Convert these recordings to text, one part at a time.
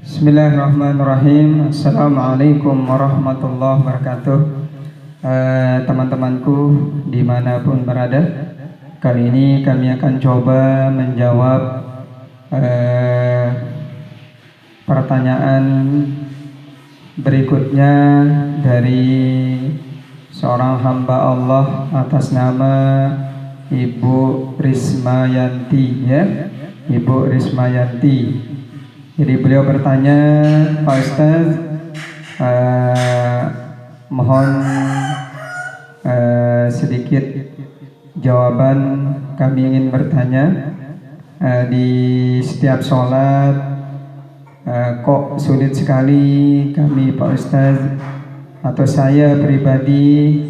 Bismillahirrahmanirrahim. Assalamualaikum warahmatullahi wabarakatuh. Teman-temanku dimanapun berada, kali ini kami akan coba menjawab pertanyaan berikutnya dari seorang hamba Allah atas nama Ibu Rismayanti, ya, Ibu Rismayanti. Jadi beliau bertanya, Pak Ustaz, mohon sedikit jawaban. Kami ingin bertanya, di setiap sholat kok sulit sekali kami, Pak Ustaz, atau saya pribadi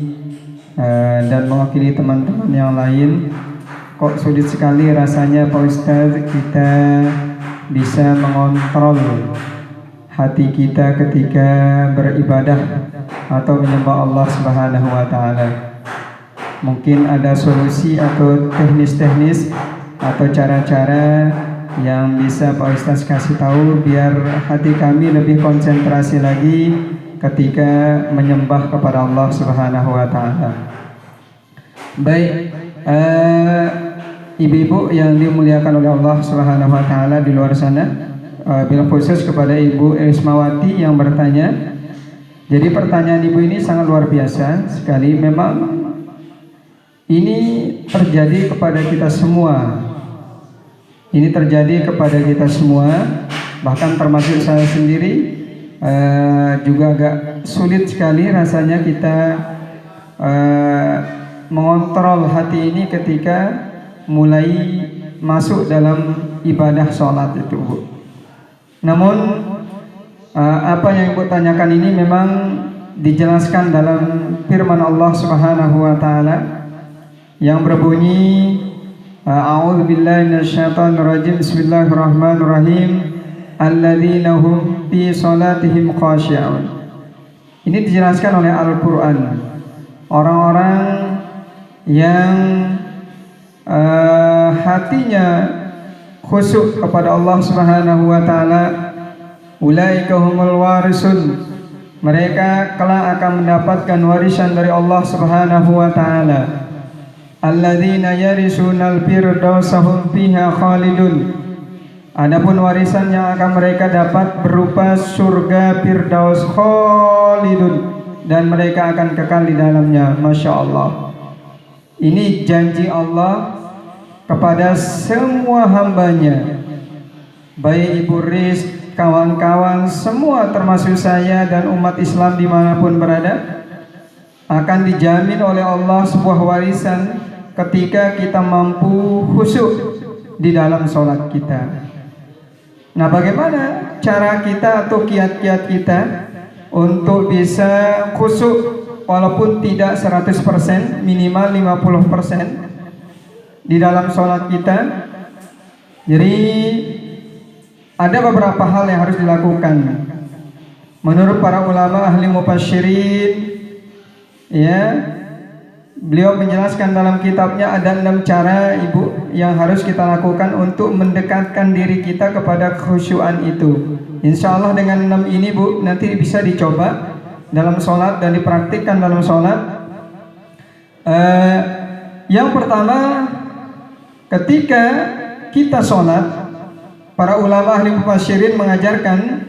dan mewakili teman-teman yang lain, kok sulit sekali rasanya, Pak Ustaz, kita bisa mengontrol hati kita ketika beribadah atau menyembah Allah Subhanahu wa Ta'ala. Mungkin ada solusi atau teknis-teknis atau cara-cara yang bisa Pak Ustaz kasih tahu biar hati kami lebih konsentrasi lagi ketika menyembah kepada Allah Subhanahu wa Ta'ala. Baik, ibu-ibu yang dimuliakan oleh Allah Subhanahu wa Ta'ala di luar sana, bil khusus kepada Ibu Rismawati yang bertanya. Jadi pertanyaan ibu ini sangat luar biasa sekali. Memang ini terjadi kepada kita semua. Ini terjadi kepada kita semua, bahkan termasuk saya sendiri juga agak sulit sekali rasanya kita mengontrol hati ini ketika mulai masuk dalam ibadah sholat itu, Bu. Namun apa yang Ibu tanyakan ini memang dijelaskan dalam firman Allah Subhanahu wa Ta'ala yang berbunyi, A'udzubillahi minasyaitonirrajim, Bismillahirrahmanirrahim, alladzina hum fi sholatihim khashi'un. Ini dijelaskan oleh Al-Quran, orang-orang yang hatinya khusyuk kepada Allah Subhanahu wa Ta'ala, ulaika humul warisun, mereka kelak akan mendapatkan warisan dari Allah Subhanahu wa Ta'ala. Alladzina yarisunal firdausa hum fiha khalidun, adapun warisan yang akan mereka dapat berupa surga Firdaus khalidun, dan mereka akan kekal di dalamnya. Masya Allah. Ini janji Allah kepada semua hambanya, baik Ibu Riz, kawan-kawan semua, termasuk saya dan umat Islam dimanapun berada, akan dijamin oleh Allah sebuah warisan ketika kita mampu khusyuk di dalam sholat kita. Nah, bagaimana cara kita atau kiat-kiat kita untuk bisa khusyuk walaupun tidak 100%, minimal 50% di dalam sholat kita? Jadi ada beberapa hal yang harus dilakukan. Menurut para ulama ahli mufasyirin, ya, beliau menjelaskan dalam kitabnya ada 6 cara, Ibu, yang harus kita lakukan untuk mendekatkan diri kita kepada khusyuan itu. Insya Allah dengan 6 ini, Bu, nanti bisa dicoba dalam sholat dan dipraktikkan dalam sholat. Yang pertama, ketika kita sholat, para ulama ahli mufasyirin mengajarkan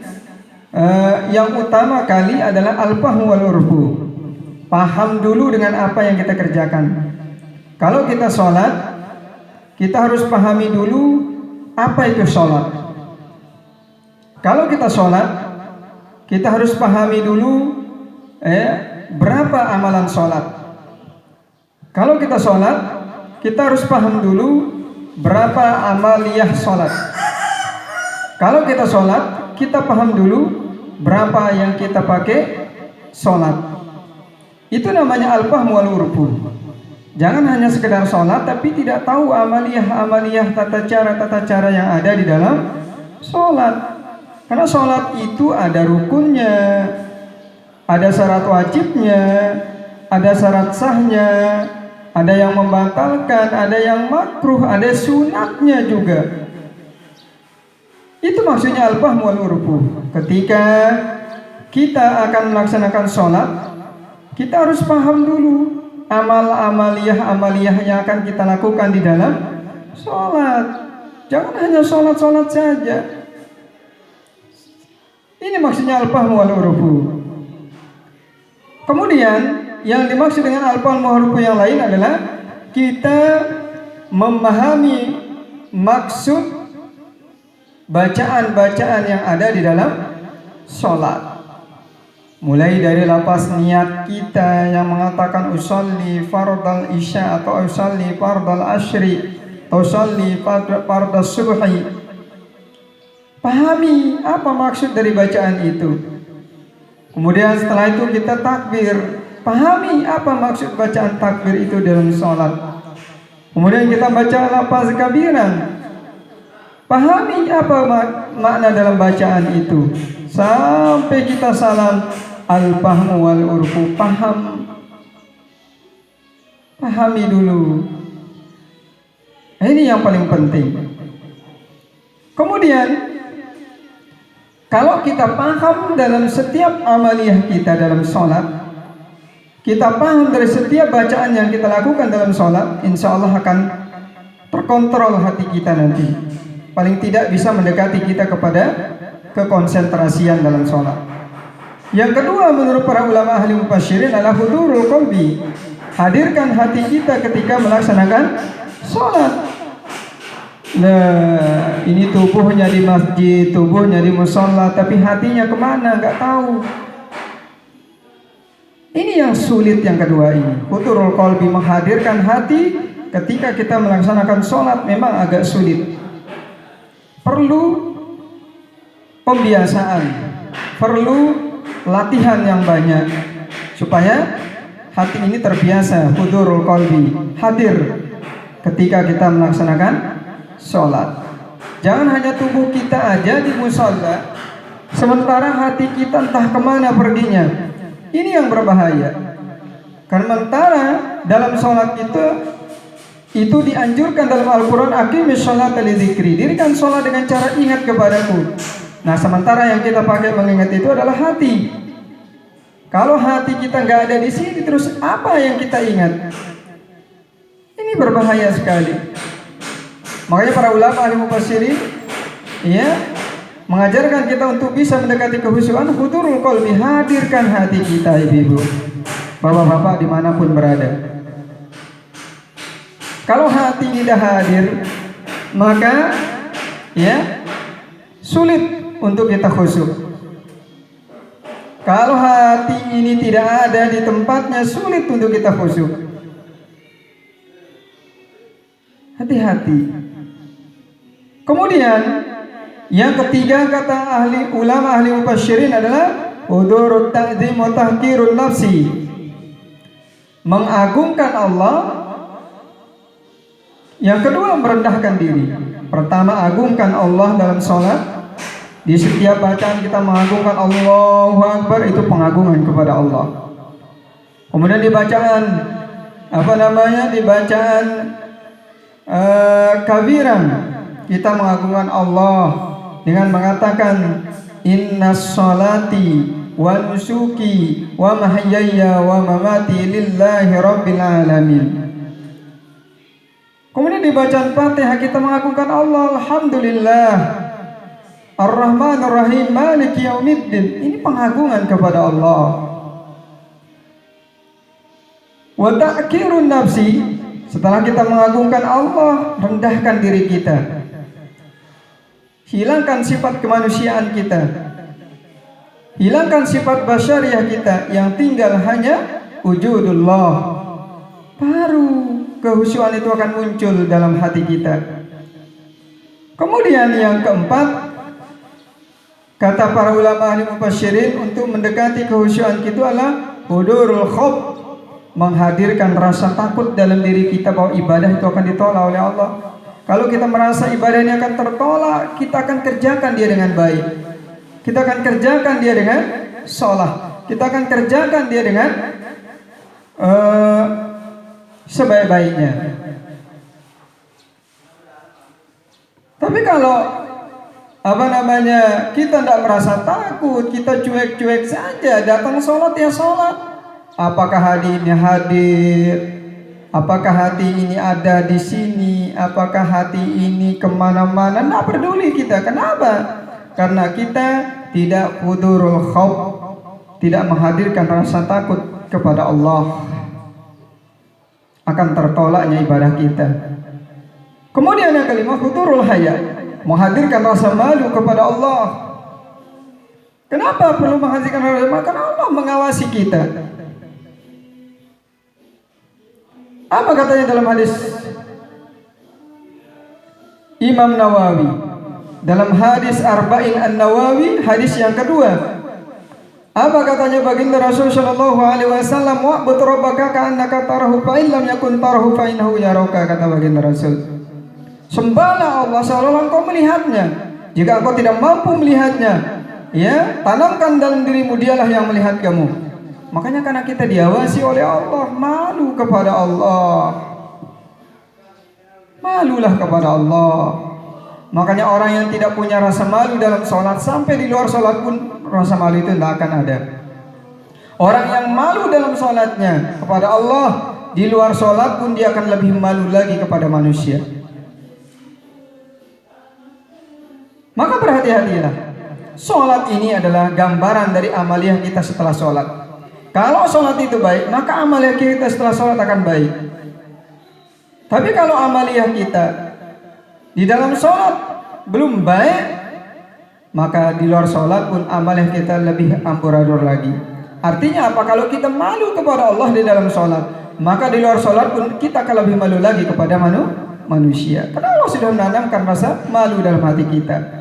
yang utama kali adalah al-fahmu wal urfu. Paham dulu dengan apa yang kita kerjakan. Kalau kita sholat, kita harus pahami dulu apa itu sholat. Kalau kita sholat, kita harus pahami dulu berapa amalan sholat. Kalau kita sholat, kita harus paham dulu berapa amaliyah sholat. Kalau kita sholat, kita paham dulu berapa yang kita pakai sholat. Itu namanya al-fahmu wal urfu. Jangan hanya sekedar sholat tapi tidak tahu amaliyah-amaliyah, tata cara yang ada di dalam sholat. Karena sholat itu ada rukunnya, ada syarat wajibnya, ada syarat sahnya, ada yang membatalkan, ada yang makruh, ada sunatnya juga. Itu maksudnya al-fahmu wal urfu. Ketika kita akan melaksanakan sholat, kita harus paham dulu amaliyah yang akan kita lakukan di dalam sholat. Jangan hanya sholat saja. Ini maksudnya al-fahmu wal urfu. Kemudian yang dimaksud dengan al-fahmu wal urfu yang lain adalah kita memahami maksud bacaan-bacaan yang ada di dalam sholat. Mulai dari lafaz niat kita yang mengatakan usolli fardal isya atau usolli fardal ashri atau usolli fardal subhi. Pahami apa maksud dari bacaan itu. Kemudian setelah itu kita takbir. Pahami apa maksud bacaan takbir itu dalam sholat. Kemudian kita baca lafaz kabiran. Pahami apa makna dalam bacaan itu. Sampai kita salam, al-fahmu wal urfu, pahami dulu. Ini yang paling penting. Kemudian kalau kita paham dalam setiap amaliyah kita dalam sholat, kita paham dari setiap bacaan yang kita lakukan dalam sholat, insya Allah akan terkontrol hati kita nanti. Paling tidak bisa mendekati kita kepada kekonsentrasian dalam sholat. Yang kedua menurut para ulama ahli mufassirin adalah hudurul qalbi. Hadirkan hati kita ketika melaksanakan sholat. Nah, ini tubuhnya di masjid, tubuhnya di musholla, tapi hatinya kemana? Nggak tahu. Ini yang sulit yang kedua ini. Hudurul qalbi, menghadirkan hati ketika kita melaksanakan sholat memang agak sulit. Perlu pembiasaan, perlu latihan yang banyak supaya hati ini terbiasa hudurul qalbi, hadir ketika kita melaksanakan sholat. Jangan hanya tubuh kita aja di musholla, sementara hati kita entah kemana perginya. Ini yang berbahaya. Karena sementara dalam sholat itu dianjurkan dalam Al-Quran, aqimis sholata lidzikri, dirikan sholat dengan cara ingat kepadaku. Nah, sementara yang kita pakai mengingat itu adalah hati. Kalau hati kita nggak ada di sini, terus apa yang kita ingat? Ini berbahaya sekali. Makanya para ulama ahli mufassirin mengajarkan kita untuk bisa mendekati kehusyuan, hudurul qalbi, hadirkan hati kita, ibu-ibu, bapak-bapak dimanapun berada. Kalau hati tidak hadir, maka sulit untuk kita khusyuk. Kalau hati ini tidak ada di tempatnya, sulit untuk kita khusyuk. Hati-hati. Kemudian yang ketiga kata ulama ahli mufassirin adalah hudurut ta'zim wa tahqirun nafsi. Mengagungkan Allah. Yang kedua merendahkan diri. Pertama, agungkan Allah dalam sholat. Di setiap bacaan kita mengagungkan Allahu Akbar, itu pengagungan kepada Allah. Kemudian di bacaan di bacaan kabiran, kita mengagungkan Allah dengan mengatakan innas sholati wa nusuki wa mahyaya wa mamati lillahi rabbil alamin. Kemudian di bacaan Fatihah kita mengagungkan Allah, alhamdulillah Ar-Rahmanir Rahim Maliki Yaumiddin. Ini pengagungan kepada Allah. Wa ta'kirun nafsi, setelah kita mengagungkan Allah, rendahkan diri kita. Hilangkan sifat kemanusiaan kita. Hilangkan sifat basyariah kita, yang tinggal hanya wujudullah. Baru kehusyuan itu akan muncul dalam hati kita. Kemudian yang keempat, kata para ulama ahli mufassirin, untuk mendekati kehusyuan itu adalah hudurul khauf, menghadirkan rasa takut dalam diri kita bahwa ibadah itu akan ditolak oleh Allah. Kalau kita merasa ibadah ini akan tertolak, kita akan kerjakan dia dengan baik. Kita akan kerjakan dia dengan sholat. Kita akan kerjakan dia dengan sebaik-baiknya. Tapi kalau kita tidak merasa takut, kita cuek-cuek saja, datang sholat ya sholat. Apakah hati ini hadir? Apakah hati ini ada di sini? Apakah hati ini kemana-mana? Tidak peduli kita. Kenapa? Karena kita tidak hudurul khauf, tidak menghadirkan rasa takut kepada Allah. Akan tertolaknya ibadah kita. Kemudian yang kelima, hudurul haya, menghadirkan rasa malu kepada Allah. Kenapa perlu menghadirkan rasa malu? Karena Allah mengawasi kita. Apa katanya dalam hadis Imam Nawawi, dalam hadis Arba'in An-Nawawi, hadis yang kedua? Apa katanya baginda Rasul sallallahu alaihi wasallam? Wa'bud rabbaka ka'annaka tarahu fa illam yakun tarahu fa innahu yaraka, kata baginda Rasul. Sembahlah Allah seolah-olah engkau melihatnya. Jika engkau tidak mampu melihatnya, ya, tanamkan dalam dirimu, dialah yang melihat kamu. Makanya karena kita diawasi oleh Allah, malu kepada Allah. Malulah kepada Allah. Makanya orang yang tidak punya rasa malu dalam sholat, sampai di luar sholat pun rasa malu itu tidak akan ada. Orang yang malu dalam sholatnya kepada Allah, di luar sholat pun dia akan lebih malu lagi kepada manusia. Maka berhati-hatilah. Sholat ini adalah gambaran dari amaliyah kita setelah sholat. Kalau sholat itu baik, maka amaliyah kita setelah sholat akan baik. Tapi kalau amaliyah kita di dalam sholat belum baik, maka di luar sholat pun amaliyah kita lebih amburadul lagi. Artinya apa? Kalau kita malu kepada Allah di dalam sholat, maka di luar sholat pun kita akan lebih malu lagi kepada manusia. Karena Allah sudah menanamkan rasa malu dalam hati kita.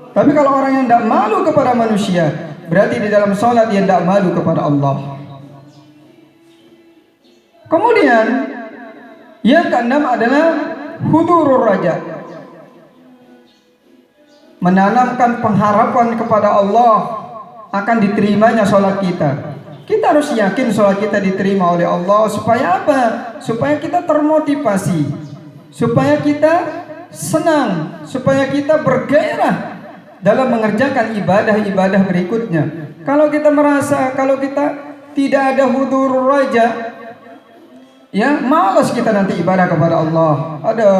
Tapi kalau orang yang tidak malu kepada manusia, berarti di dalam sholat dia tidak malu kepada Allah. Kemudian yang keenam adalah hudurur raja, menanamkan pengharapan kepada Allah akan diterimanya sholat kita. Kita harus yakin sholat kita diterima oleh Allah. Supaya apa? Supaya kita termotivasi, supaya kita senang, supaya kita bergairah dalam mengerjakan ibadah-ibadah berikutnya. Kalau kita merasa kalau kita tidak ada hudurur raja, ya, malas kita nanti ibadah kepada Allah. Ada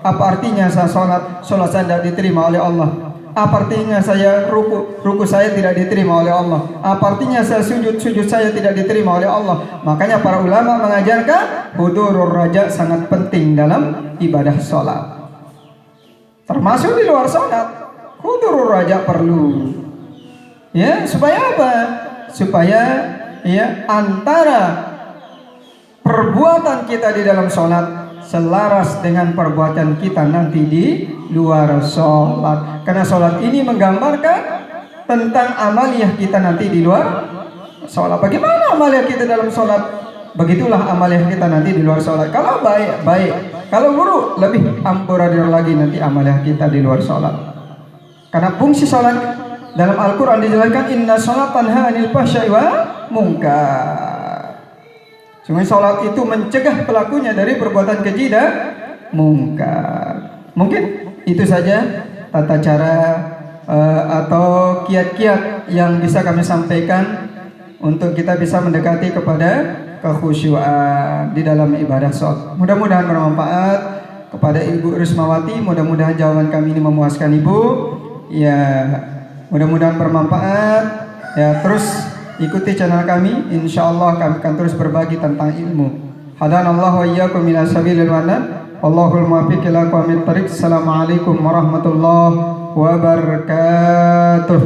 apa artinya saya sholat saya tidak diterima oleh Allah? Apa artinya saya ruku saya tidak diterima oleh Allah? Apa artinya saya sujud saya tidak diterima oleh Allah? Makanya para ulama mengajarkan hudurur raja sangat penting dalam ibadah sholat. Termasuk di luar sholat, hudurur raja perlu. Ya, supaya apa? Supaya ya antara perbuatan kita di dalam sholat selaras dengan perbuatan kita nanti di luar sholat. Karena sholat ini menggambarkan tentang amaliyah kita nanti di luar sholat. Bagaimana amaliyah kita dalam sholat, begitulah amaliyah kita nanti di luar sholat. Kalau baik, baik. Kalau buruk, lebih amburadul lagi nanti amaliyah kita di luar sholat. Karena fungsi sholat dalam Al-Quran dijelaskan, inna sholat tanha anil fahsya'i wal munkar. Cuma sholat itu mencegah pelakunya dari perbuatan keji dan mungkar. Mungkin itu saja tata cara atau kiat-kiat yang bisa kami sampaikan untuk kita bisa mendekati kepada kekhusyuan di dalam ibadah sholat. Mudah-mudahan bermanfaat kepada Ibu Rismawati. Mudah-mudahan jawaban kami ini memuaskan Ibu. Ya, mudah-mudahan bermanfaat. Ya, terus ikuti channel kami, insyaallah kami akan terus berbagi tentang ilmu. Hadanallahu wa iyyakum ila sabilil mannan. Allahul muwaffiq ila aqwamit thariq. Assalamualaikum warahmatullahi wabarakatuh.